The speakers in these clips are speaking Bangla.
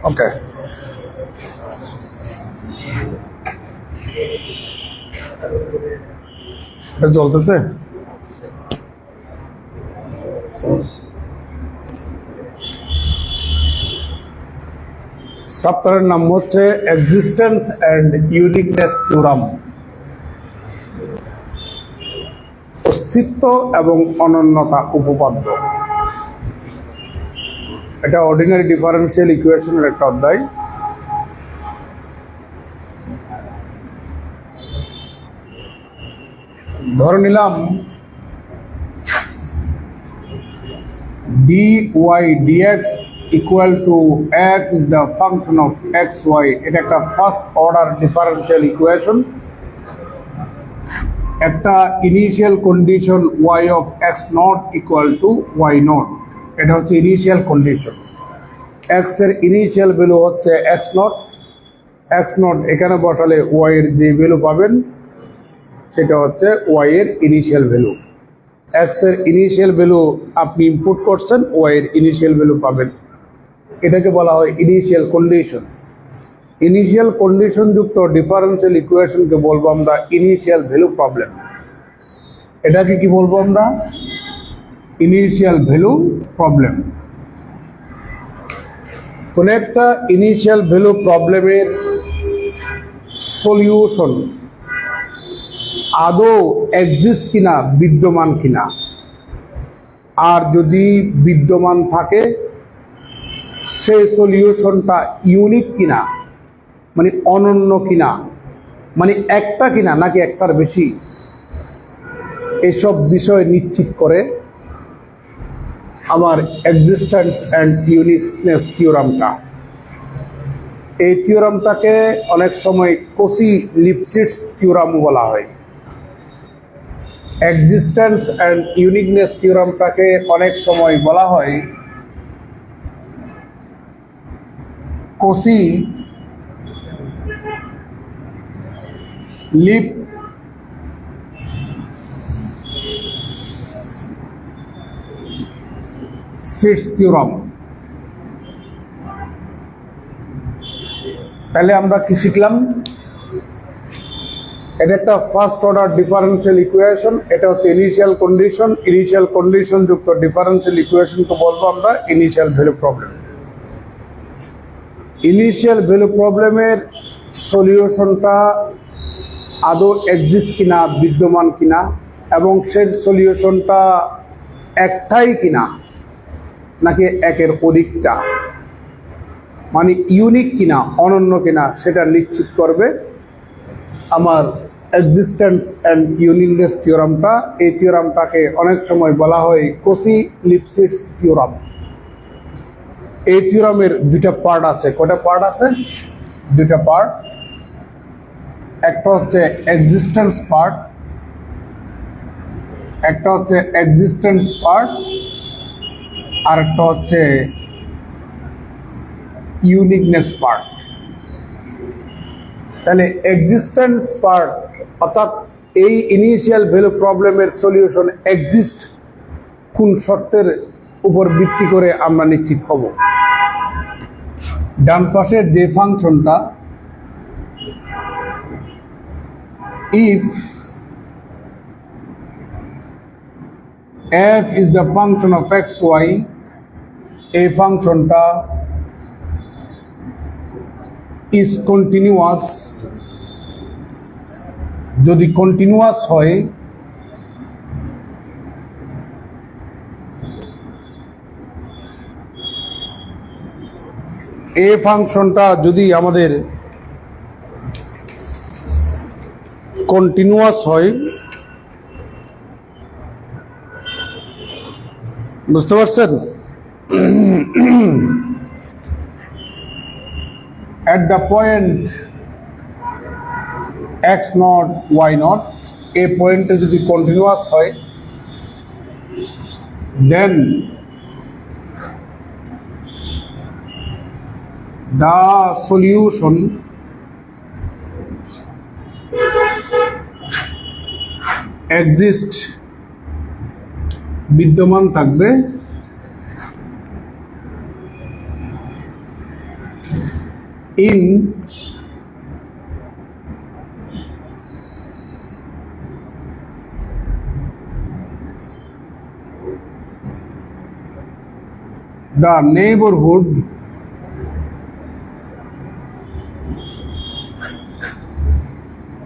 ওকে, এটা চলতেছে। চ্যাপ্টারের নাম হচ্ছে এক্সিস্টেন্স অ্যান্ড ইউনিকনেস থিওরাম, অস্তিত্ব এবং অনন্যতা উপপাদ্য। এটা অর্ডিনারি ডিফারেন্সিয়াল ইকুয়েশনের একটা অধ্যায়। ধরে নিলাম dy dx equal to f is the function of xy. এটা একটা ফার্স্ট অর্ডার ডিফারেন্সিয়াল ইকুয়েশন। একটা initial condition y of x naught equal to y naught, এটা হচ্ছে ইনিশিয়াল কন্ডিশন। x এর ইনিশিয়াল ভ্যালু হচ্ছে x naught এখানে বসালে y এর যে ভ্যালু পাবেন সেটা হচ্ছে y এর ইনিশিয়াল ভ্যালু। x এর ইনিশিয়াল ভ্যালু আপনি ইনপুট করছেন, y এর ইনিশিয়াল ভ্যালু পাবেন। এটাকে বলা হয় ইনিশিয়াল কন্ডিশন। ইনিশিয়াল কন্ডিশন যুক্ত ডিফারেন্সিয়াল ইকুয়েশনকে বলবো আমরা ইনিশিয়াল ভ্যালু প্রবলেম। এটাকে কি বলবো আমরা? Initial value problem. কোন একটা ইনিশিয়াল ভ্যালু প্রবলেমের সলিউশন আদৌ এক্সিস্ট কিনা, বিদ্যমান কিনা, আর যদি বিদ্যমান থাকে সেই সলিউশনটা ইউনিক কিনা, মানে অনন্য কিনা, মানে একটা কিনা নাকি একটার বেশি, এসব বিষয় নিশ্চিত করে আমার এক্সিস্টেন্স অ্যান্ড ইউনিকনেস থিওরামটা। এই থিওরামটাকে অনেক সময় কোচি-লিপসিটজ থিওরামও বলা হয়। এক্সিস্টেন্স অ্যান্ড ইউনিকনেস থিওরামটাকে অনেক সময় বলা হয় কোচি-লিপসিটজ থিওরাম। তাহলে আমরা কি শিখলাম? এটা একটা ফার্স্ট অর্ডার ডিফারেন্সিয়াল ইকুয়েশন। এটা হচ্ছে ইনিশিয়াল কন্ডিশন। ইনিশিয়াল কন্ডিশন যুক্ত ডিফারেন্সিয়াল ইকুয়েশনকে বলবো আমরা initial value problem. Initial value প্রবলেমের সলিউশনটা আদৌ এক্সিস্ট কিনা, বিদ্যমান কিনা, এবং সেই সলিউশনটা একটাই কিনা নাকি একের অধিকটা, মানে ইউনিক কিনা, অনন্য কিনা, সেটা নিশ্চিত করবে আমার এক্সিস্টেন্স অ্যান্ড ইউনিকনেস থিওরামটা। এই থিওরামটাকে অনেক সময় বলা হয় কোচি-লিপসিটজ থিওরাম। এই থিওরামের দুইটা পার্ট আছে। কয়টা পার্ট আছে? দুইটা পার্ট। একটা হচ্ছে এক্সিস্টেন্স পার্ট, আর একটা হচ্ছে ইউনিকনেস পার্ট। তাহলে এক্সিস্টেন্স পার্ট অর্থাৎ এই ইনিশিয়াল ভ্যালু প্রবলেমের সলিউশন এক্সিস্ট কোন শর্তের উপর ভিত্তি করে আমরা নিশ্চিত হব। ডান পাশের যে ফাংশনটা, if f is the function of xy, এই ফাংশনটা is continuous, যদি কন্টিনিউয়াস হয় এই ফাংশনটা যদি আমাদের কন্টিনিউয়াস হয়, বুঝতে পারছেন? at the point x naught y naught, এই পয়েন্টে যদি কন্টিনিউয়াস হয়, then the solution exists, বিদ্যমান থাকবে in the neighborhood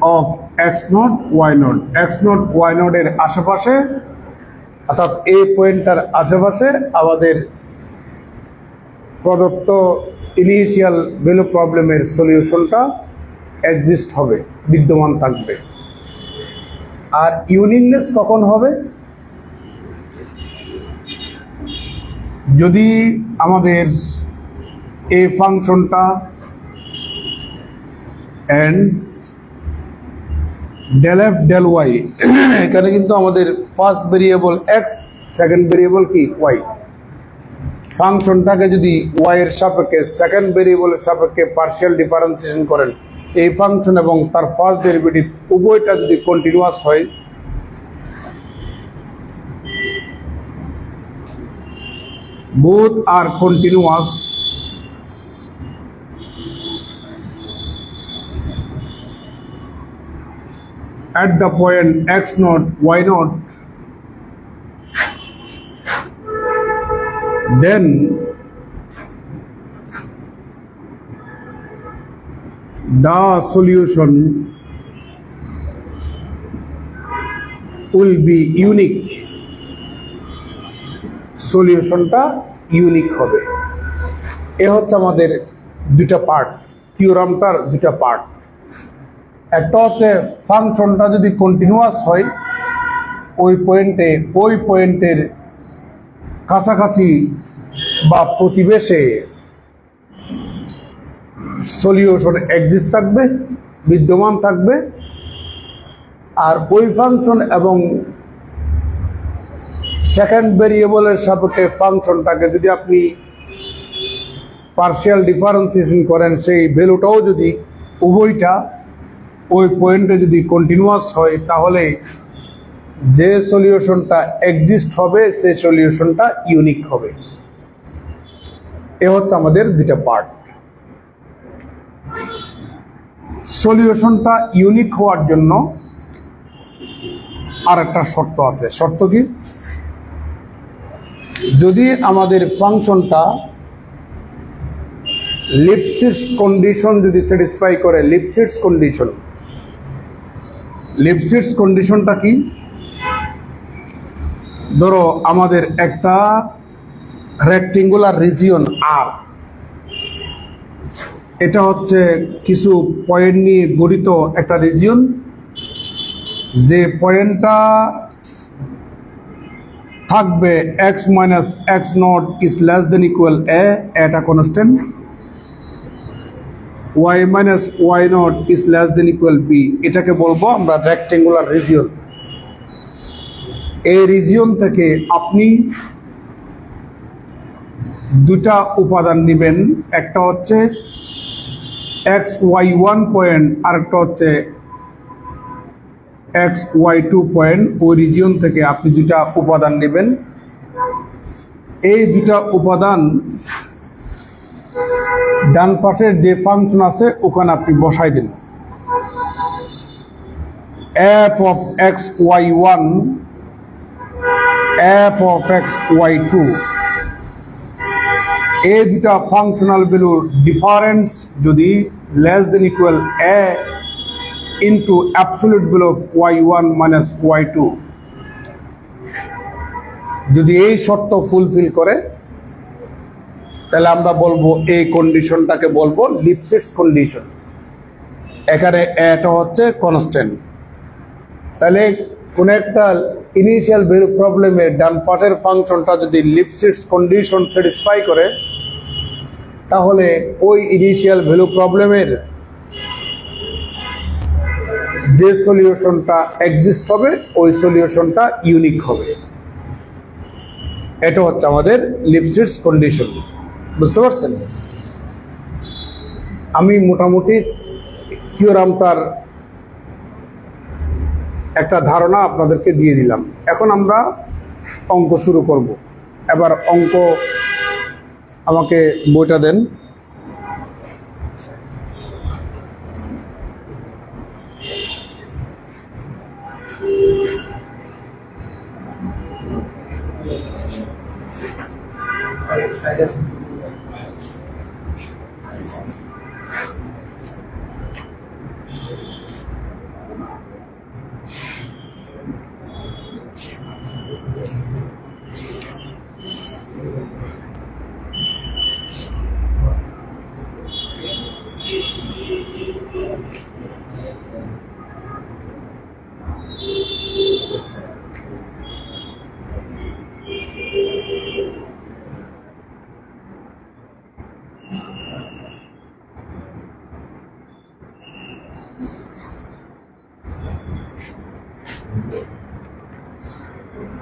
of x naught y naught, x naught y naught এর আশেপাশে অর্থাৎ এই পয়েন্টটার আশেপাশে আমাদের প্রদত্ত ইনিশিয়াল ভ্যালু প্রবলেমের সলিউশনটা এক্সিস্ট হবে, বিদ্যমান থাকবে। আর ইউনিকনেস কখন হবে? যদি আমাদের এই ফাংশনটা and del F del Y, এখানে কিন্তু আমাদের first variable X, second variable কি ওয়াই। ফাংশনটাকে যদি ওয়াই এর সাপেক্ষে সেকেন্ড ভেরিয়েবলের সাপেক্ষে পার্শিয়াল ডিফারেন্সিয়েশন করেন, এই ফাংশন এবং তার ফার্স্ট ডেরিভেটিভ উভয়টা যদি কন্টিনিউয়াস হয়, both are continuous, at the point x naught y naught, then the solution will be unique, সলিউশনটা ইউনিক হবে। এ হচ্ছে আমাদের দুটা পার্ট, থিওরামটার দুটা পার্ট। একটা হচ্ছে ফাংশনটা যদি কন্টিনিউয়াস হয়, ওই পয়েন্টের কাছাকাছি বা প্রতিবেশে সলিউশন এক্সিস্ট থাকবে, বিদ্যমান থাকবে। আর ওই ফাংশন এবং সেকেন্ড ভেরিয়েবলের সাপেক্ষে ফাংশনটাকে যদি আপনি পার্শিয়াল ডিফারেন্সিয়েশন করেন, সেই ভ্যালুটাও যদি উভয়টা ওই পয়েন্টে যদি কন্টিনিউয়াস হয়, তাহলে যে সলিউশনটা এক্সিস্ট হবে সেই সলিউশনটা ইউনিক হবে। এ হচ্ছে আমাদের দুটা পার্ট। সলিউশনটা ইউনিক হওয়ার জন্য আর একটা শর্ত আছে। শর্ত কি? যদি আমাদের ফাংশনটা লিপসিটজ কন্ডিশন যদি স্যাটিসফাই করে, লিপসিটজ কন্ডিশনটা কি? ধরো আমাদের একটা রেক্টেঙ্গুলার রিজিয়ন আর, এটা হচ্ছে কিছু পয়েন্ট নিয়ে গঠিত একটা রিজিয়ন, যে পয়েন্টটা থাকবে x minus X naught is less than equal A, এটা constant, y minus Y naught is less than equal B, এটাকে বলবো আমরা রেক্টেঙ্গুলার রিজিয়ন। এই রিজিয়ন থেকে আপনি দুটা উপাদান নেবেন, একটা হচ্ছে xy1 পয়েন্ট, আরেকটা হচ্ছে xy2 পয়েন্ট। ওই রিজিয়ন থেকে আপনি দুটা উপাদান নেবেন। এই দুটা উপাদান ডান পাশের যে ফাংশন আছে ওখানে আপনি বসাই দিন। f of xy1, f of xy2, এই দুটা ফাংশনাল ভ্যালুর ডিফারেন্স যদি less than equal a into absolute value of y1 minus y2, যদি এই শর্ত ফুলফিল করে, তাহলে আমরা বলবো এই কন্ডিশনটাকে বলবো লিপসিটজ কন্ডিশন। এখানে এটা হচ্ছে কনস্ট্যান্ট। তাহলে কোন একটা ইনিশিয়াল ভ্যালু প্রবলেমে ডান পাশের ফাংশনটা যদি লিপসিটজ কন্ডিশন স্যাটিসফাই করে, তাহলে ওই ইনিশিয়াল ভ্যালু প্রবলেমের যে সলিউশনটা এক্সিস্ট হবে ওই সলিউশনটা ইউনিক হবে। এটা হচ্ছে আমাদের লিপসিটজ কন্ডিশন। বুঝতে পারছেন? আমি মোটামুটি থিওরামটার একটা ধারণা আপনাদেরকে দিয়ে দিলাম। এখন আমরা অঙ্ক শুরু করব। এবার অঙ্ক আমাকে বইটা দেন।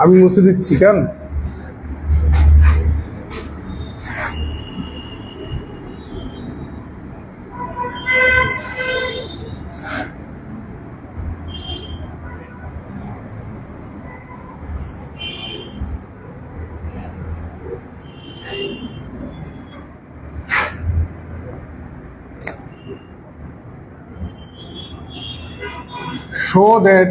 আমি মুছে দিচ্ছি কেন? Show that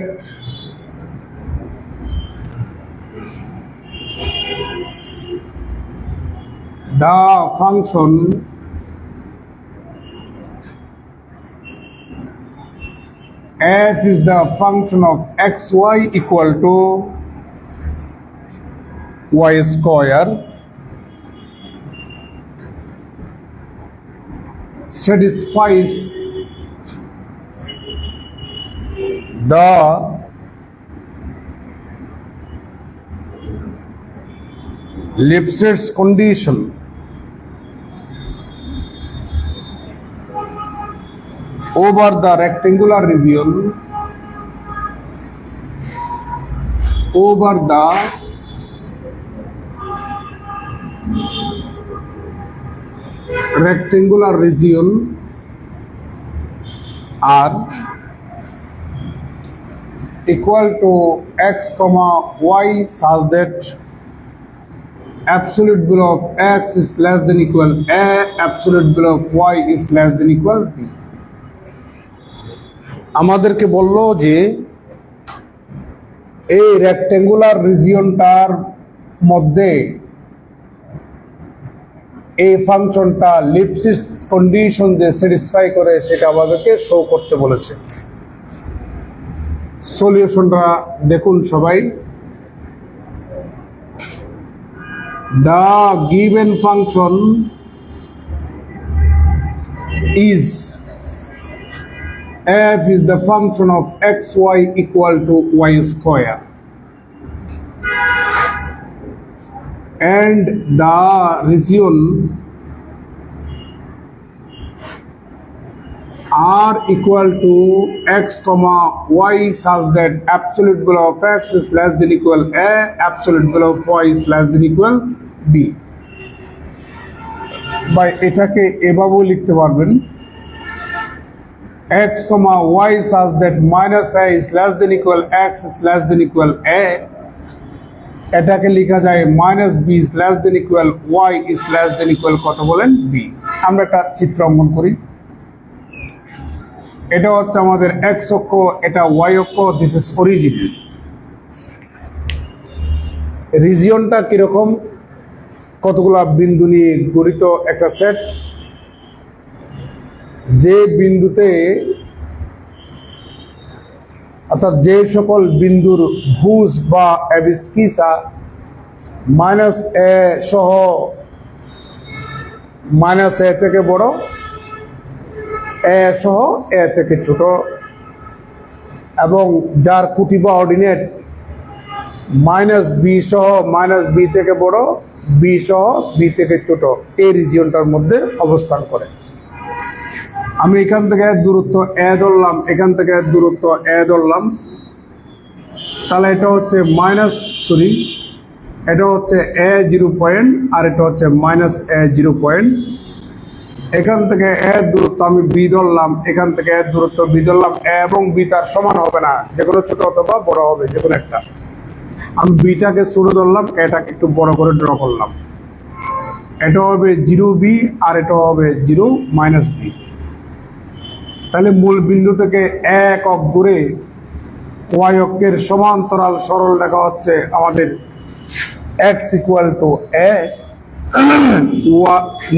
the function f is the function of xy equal to y square satisfies the Lipschitz condition over the rectangular region are equal to x comma y such that absolute value of x is less than equal a, absolute value of y is less than equal b. আমাদেরকে বললো যে এই রেক্টেঙ্গুলার রিজিয়নটার মধ্যে এই ফাংশনটা লিপসিস কন্ডিশন যে স্যাটিসফাই করে সেটা আমাদেরকে শো করতে বলেছে। সলিউশনটা দেখুন সবাই। The given function is f is the function of xy equal to y square and the region are equal to x comma y such that absolute value of x is less than equal a, absolute value of y is less than equal b. by এটাকে এভাবেও লিখতে পারবেন x comma y such that minus a is less than equal x is less than equal a, এটাকে লেখা যায় minus b is less than equal y is less than equal কত বলেন b। আমরা একটা চিত্র অঙ্কন করি। এটা হচ্ছে আমাদের x অক্ষ, এটা y অক্ষ, দিস ইজ অরিজিন। রিজিয়নটা কিরকম? কতগুলা বিন্দু নিয়ে গঠিত একটা সেট, যে বিন্দুতে অর্থাৎ যে সকল বিন্দুর ভুজ বা অ্যাবিসকিসা মাইনাস এ সহ মাইনাস এ থেকে বড়, এ সহ এ থেকে ছোট এবং যার খুঁটি বা অর্ডিনেট মাইনাস বি সহ মাইনাস বি থেকে বড়, বি সহ বি থেকে ছোট, এই রিজিয়নটার মধ্যে অবস্থান করে। আমি এখান থেকে দূরত্ব এ ধরলাম, এখান থেকে দূরত্ব এ ধরলাম, তাহলে এটা হচ্ছে এটা হচ্ছে এ 0 পয়েন্ট আর এটা হচ্ছে মাইনাস এ 0 পয়েন্ট। এখান থেকে এর দূরত্ব আমি বি ধরলাম, এখান থেকে এর দূরত্ব বি ধরলাম। এ এবং বি তার সমান হবে না, যে কোনো ছোট অথবা বড় হবে, যে কোনো একটা। আমি বিটাকে ছোট ধরলাম, এটাকে একটু বড় করে ড্র করলাম। এটা হবে 0 বি আর এটা হবে 0 মাইনাস বি। তাহলে মূল বিন্দু থেকে এক অক্ষ ঘুরে ওয়াই অক্ষের সমান্তরাল সরল রেখা হচ্ছে আমাদের x ইকুয়াল টু এ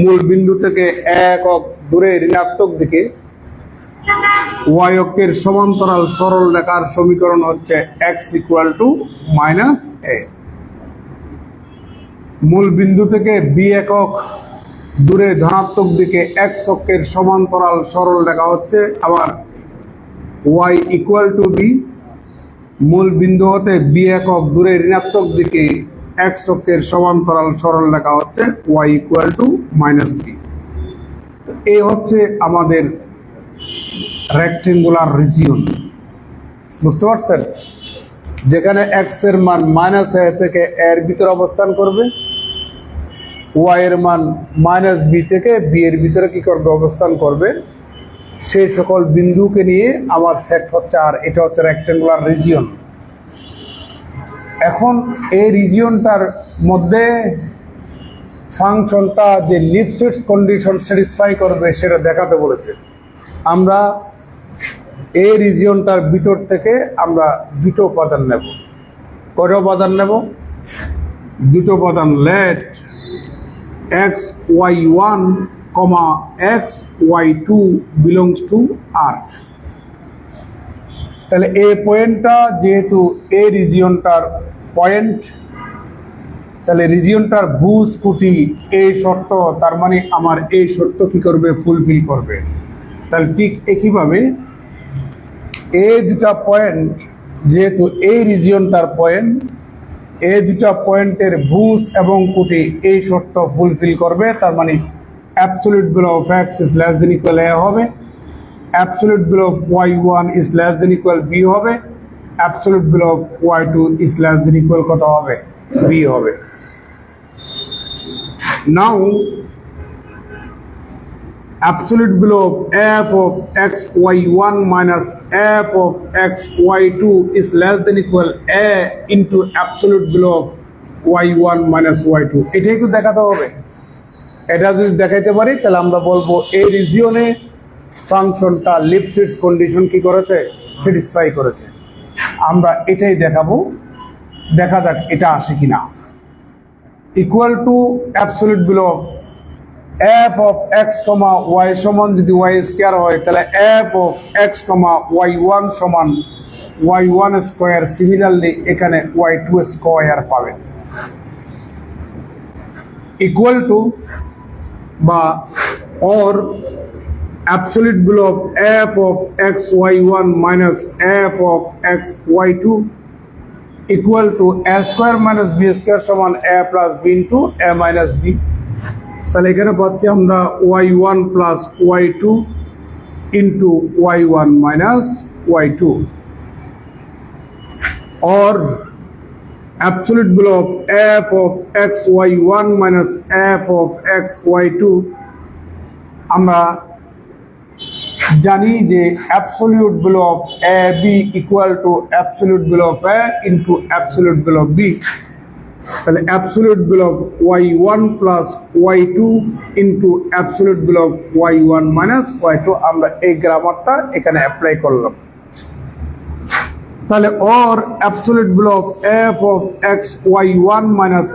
মূল বিন্দু থেকে 1 একক দূরে ঋণাত্মক দিকে y অক্ষের সমান্তরাল সরল রেখার সমীকরণ হচ্ছে x = -a। মূল বিন্দু থেকে b একক দূরে ধনাত্মক দিকে x অক্ষের সমান্তরাল সরল রেখা হচ্ছে আবার y = b। মূল বিন্দু হতে b একক দূরে ঋণাত্মক দিকে x অক্ষের সমান্তরাল সরল রেখা হচ্ছে y = -b। এই হচ্ছে আমাদের রেক্টেঙ্গুলার রিজিয়ন। বুঝতে পারছেন? যেখানে x এর মান -a থেকে a এর ভিতরে অবস্থান করবে, y এর মান -b থেকে b এর ভিতরে কি করবে? অবস্থান করবে। সেই সকল বিন্দুকে নিয়ে আমার সেট হচ্ছে, আর এটা হচ্ছে রেক্টেঙ্গুলার রিজিয়ন। এখন এই রিজিয়নটার মধ্যে ফাংশনটা যে লিপসিটস কন্ডিশন স্যাটিসফাই করবে সেটা দেখাতে বলেছে। আমরা এই রিজিয়নটার ভিতর থেকে আমরা দুটো উপাদান নেব। কয়টা উপাদান নেব? দুটো উপাদান। Let xy1, xy2 belongs to R। তাহলে এই পয়েন্টটা যেহেতু এই রিজিয়নটার পয়েন্ট, তাহলে রিজিয়নটার ভূস্কুটি এই শর্ত, তার মানে আমার এই শর্ত কি করবে? ফুলফিল করবে। তাহলে ঠিক একইভাবে এই দুটা পয়েন্ট যেহেতু এই রিজিয়নটার পয়েন্ট, এই দুটা পয়েন্টের ভুজ এবং কুটি এই শর্ত ফুলফিল করবে। তার মানে absolute value of x is less than equal a হবে, absolute value of y1 is less than equal b হবে, absolute value of y2 is less than equal কত হবে? b হবে। নাও absolute value of f of xy1 minus f of xy2 is less than equal a into absolute value of y1 minus y2। এটাই তো দেখাতে হবে। এটা যদি দেখাইতে পারি তাহলে আমরা বলবো এই রিজিয়নে ফাংশনটা লিপসিটস কন্ডিশন কি করেছে? স্যাটিসফাই করেছে। আমরা এটাই দেখাবো। দেখা যাক এটা আসে কিনা। Equal to absolute value of f of x, y সমান যদি y স্কয়ার হয় তাহলে f of x, y1 সমান y1 স্কয়ার। সিমিলারলি এখানে y2 স্কয়ার পাবেন। ইকুয়াল টু বা or absolute value of f of xy1 minus f of xy2 equal to a square minus b square সমান a plus b into a minus b। তাহলে এখানে পাচ্ছি আমরা y1 plus y2 into y1 minus y2 or absolute value of f of xy1 minus f of xy2। আমরা জানি যে absolute value of ab equal to absolute value of a into absolute value of b। তাহলে absolute value of y1 plus y2 into absolute value of y1 minus y2। আমরা এই গ্রামারটা এখানে অ্যাপ্লাই করলাম। তাহলে or absolute value of f of xy1 minus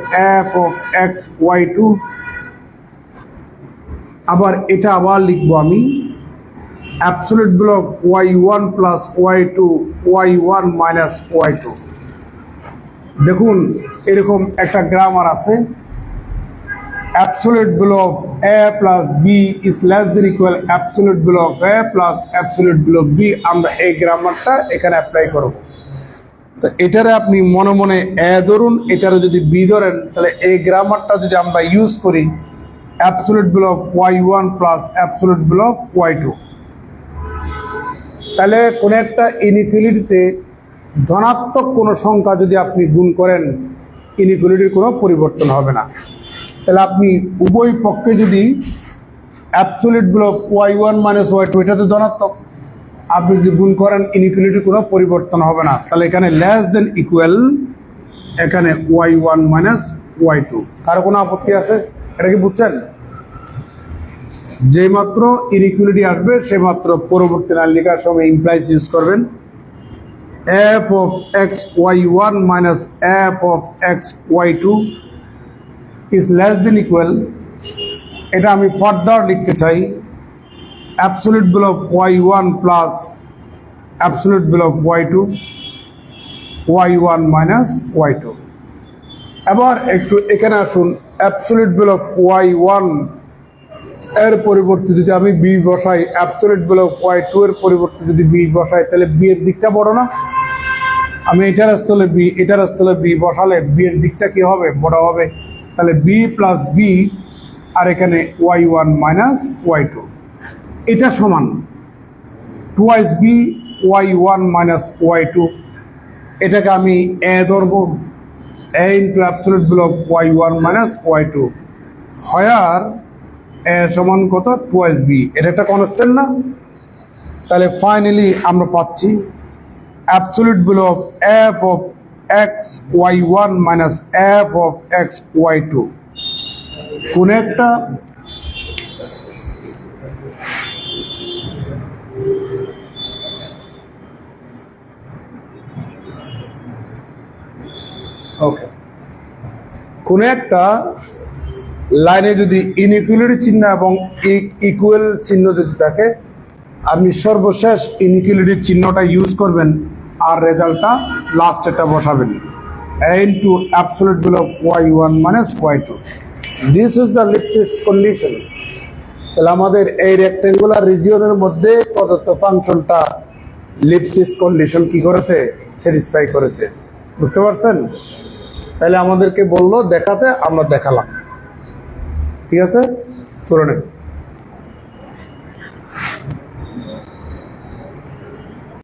f of xy2। আবার এটা আবার লিখবো আমি absolute value of y1 plus y2 y1 minus y2। দেখুন এরকম একটা গ্রামার আছে, absolute value of a plus b is less than equal absolute value of a plus absolute value of b। আমরা এই গ্রামারটা এখানে অ্যাপ্লাই করব। তো এটারে আপনি মনে মনে a ধরুন, এটারে যদি b ধরেন, তাহলে এই গ্রামারটা যদি আমরা ইউজ করি absolute value of y1 plus absolute value of y2, তাহলে কোন একটা ইনইকুয়ালিটিতে ধনাত্মক কোনো সংখ্যা যদি আপনি গুণ করেন ইনইকুয়ালিটির কোনো পরিবর্তন হবে না। তাহলে আপনি উভয় পক্ষে যদি absolute value of y1 minus y2 এটাতে ধনাত্মক, আপনি যদি গুণ করেন ইনইকুয়ালিটির কোনো পরিবর্তন হবে না। তাহলে এখানে লেস দেন ইকুয়াল, এখানে y1 মাইনাস y2। কারো কোনো আপত্তি আছে? এটা কি বুঝছেন? যে মাত্র ইনইকুয়ালিটি আসবে সে মাত্র পরবর্তী লাইন লেখার সময় ইমপ্লাইজ ইউজ করবেন। f of xy1 minus f of xy2 is less than equal, এটা আমি ফার্দার লিখতে চাই absolute value of y1 plus absolute value of y2, y1 minus y2। এবার একটু এখানে আসুন, অ্যাবসলিউট ভ্যালু অফ y1 এর পরিবর্তে যদি আমি b বসাই, অ্যাবসলিউট ভ্যালু অফ y2 এর পরিবর্তে যদি b বসাই, তাহলে b এর দিকটা বড় না? আমি এটার স্থলে b, এটার স্থলে b বসালে b এর দিকটা কি হবে? বড় হবে। তাহলে b প্লাস b আর এখানে y1 মাইনাস y2, এটা সমান twice b y1 minus y2। এটাকে আমি a ধরবো, a into absolute value of y1 minus y2, হয়ার a সমান কত? Twice b। এটা একটা কনস্ট্যান্ট না? তাহলে ফাইনালি আমরা পাচ্ছি absolute value of f of x y1 minus f of x y2 কোন একটা ওকে, কোন একটা লাইনে যদি ইনইকুয়ালিটি চিহ্ন এবং ইকুয়াল চিহ্ন যদি থাকে, আপনি সর্বশেষ ইনইকুয়ালিটির চিহ্নটা ইউজ করবেন আর রেজাল্টটা লাস্টেরটা বসাবেন, a into absolute value of y1 minus y2। This is the Lipschitz condition. তাহলে আমাদের এই রেক্টেঙ্গুলার রিজিয়নের মধ্যে প্রদত্ত ফাংশনটা লিপসিটস কন্ডিশন কি করেছে? স্যাটিসফাই করেছে। বুঝতে পারছেন? তাহলে আমাদেরকে বললো দেখাতে, আমরা দেখালাম। ঠিক আছে, তুলে নেন।